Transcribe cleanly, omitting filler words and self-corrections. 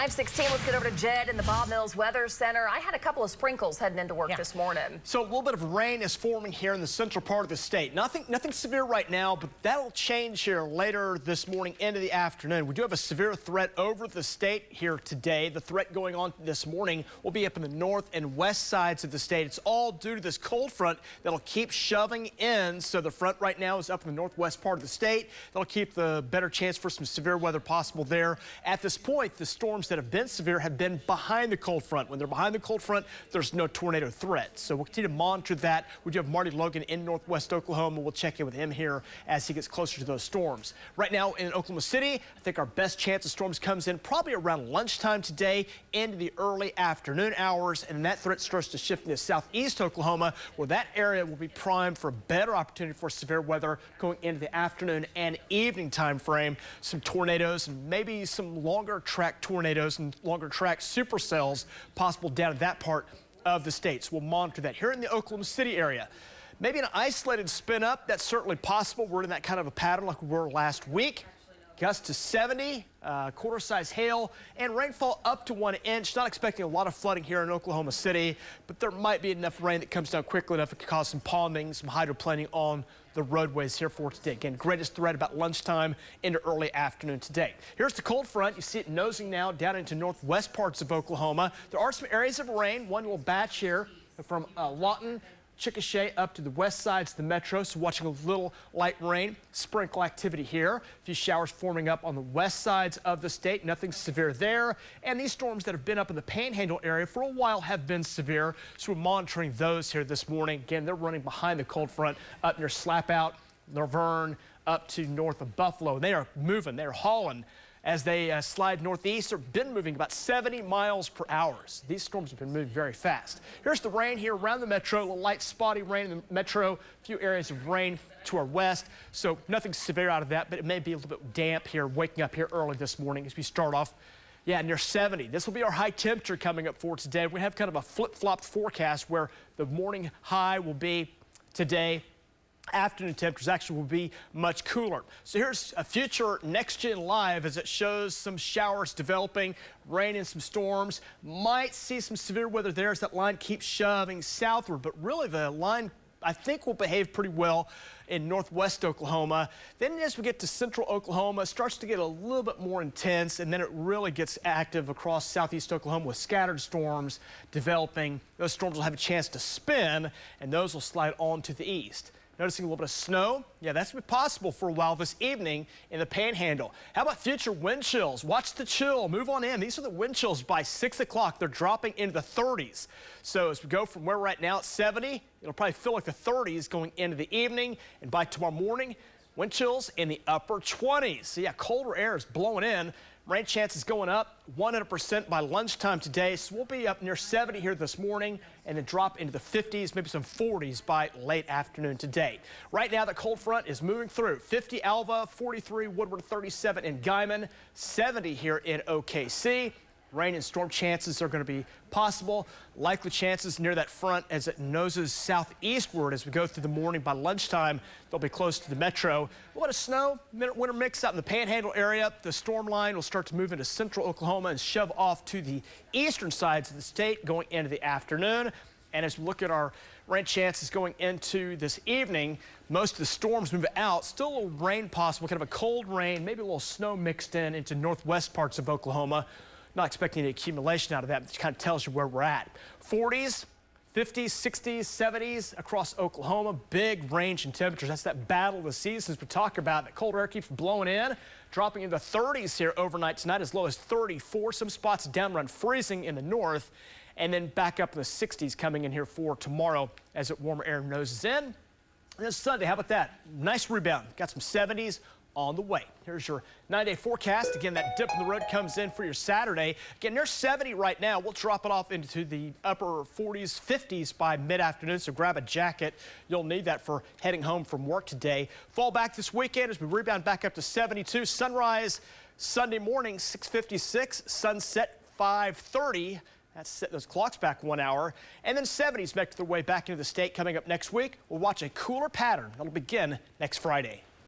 5:16, let's get over to Jed in the Bob Mills Weather Center. I had a couple of sprinkles heading into work this morning. So a little bit of rain is forming here in the central part of the state. Nothing severe right now, but that'll change here later this morning into the afternoon. We do have a severe threat over the state here today. The threat going on this morning will be up in the north and west sides of the state. It's all due to this cold front that'll keep shoving in. So the front right now is up in the northwest part of the state. That'll keep the better chance for some severe weather possible there. At this point, the storms that have been severe have been behind the cold front. When they're behind the cold front, there's no tornado threat. So we'll continue to monitor that. We do have Marty Logan in northwest Oklahoma. We'll check in with him here as he gets closer to those storms. Right now in Oklahoma City, I think our best chance of storms comes in probably around lunchtime today into the early afternoon hours, and that threat starts to shift into southeast Oklahoma, where that area will be primed for a better opportunity for severe weather going into the afternoon and evening time frame. Some tornadoes and maybe some longer track tornadoes and longer track supercells possible down in that part of the state. So we'll monitor that. Here in the Oklahoma City area, maybe an isolated spin up, that's certainly possible. We're in that kind of a pattern like we were last week. Gusts to 70, quarter-size hail, and rainfall up to 1 inch. Not expecting a lot of flooding here in Oklahoma City, but there might be enough rain that comes down quickly enough to cause some ponding, some hydroplaning on the roadways here for today. Again, greatest threat about lunchtime into early afternoon today. Here's the cold front. You see it nosing now down into northwest parts of Oklahoma. There are some areas of rain. One little batch here from Lawton, Chickasha up to the west sides of the metro, so watching a little light rain, sprinkle activity here. A few showers forming up on the west sides of the state, nothing severe there. And these storms that have been up in the Panhandle area for a while have been severe, so we're monitoring those here this morning. Again, they're running behind the cold front up near Slapout, Laverne, up to north of Buffalo. They are moving, they're hauling as they slide northeast. They've been moving about 70 miles per hour. So these storms have been moving very fast. Here's the rain here around the metro. A little light spotty rain in the metro. A few areas of rain to our west. So nothing severe out of that, but it may be a little bit damp here, waking up here early this morning as we start off. Yeah, near 70. This will be our high temperature coming up for today. We have kind of a flip-flop forecast where the morning high will be today. Afternoon temperatures actually will be much cooler. So here's a future Next Gen Live as it shows some showers developing, rain and some storms. Might see some severe weather there as that line keeps shoving southward, but really the line I think will behave pretty well in northwest Oklahoma. Then as we get to central Oklahoma, it starts to get a little bit more intense, and then it really gets active across southeast Oklahoma with scattered storms developing. Those storms will have a chance to spin, and those will slide on to the east. Noticing a little bit of snow. Yeah, that's possible for a while this evening in the Panhandle. How about future wind chills? Watch the chill. Move on in. These are the wind chills by 6 o'clock. They're dropping into the 30s. So as we go from where we're at now at 70, it'll probably feel like the 30s going into the evening. And by tomorrow morning, wind chills in the upper 20s. So yeah, colder air is blowing in. Rain chances going up 100% by lunchtime today. So we'll be up near 70 here this morning and then drop into the 50s, maybe some 40s by late afternoon today. Right now, the cold front is moving through. 50 Alva, 43 Woodward, 37 in Guyman, 70 here in OKC. Rain and storm chances are going to be possible. Likely chances near that front as it noses southeastward as we go through the morning. By lunchtime, they'll be close to the metro. A lot of snow, winter mix out in the Panhandle area. The storm line will start to move into central Oklahoma and shove off to the eastern sides of the state going into the afternoon. And as we look at our rain chances going into this evening, most of the storms move out. Still a little rain possible, kind of a cold rain, maybe a little snow mixed in into northwest parts of Oklahoma. Not expecting any accumulation out of that, but it kind of tells you where we're at. 40s, 50s, 60s, 70s across Oklahoma. Big range in temperatures. That's that battle of the seasons we talk about. That cold air keeps blowing in, dropping into the 30s here overnight tonight, as low as 34. Some spots down around freezing in the north, and then back up in the 60s coming in here for tomorrow as that warmer air noses in. And then Sunday, how about that? Nice rebound. Got some 70s on the way. Here's your 9-day forecast. Again, that dip in the road comes in for your Saturday. Again, near 70 right now. We'll drop it off into the upper 40s, 50s by mid-afternoon, so grab a jacket. You'll need that for heading home from work today. Fall back this weekend as we rebound back up to 72. Sunrise Sunday morning, 6:56. Sunset, 5:30. That's set those clocks back 1 hour. And then 70s make their way back into the state coming up next week. We'll watch a cooler pattern that'll begin next Friday.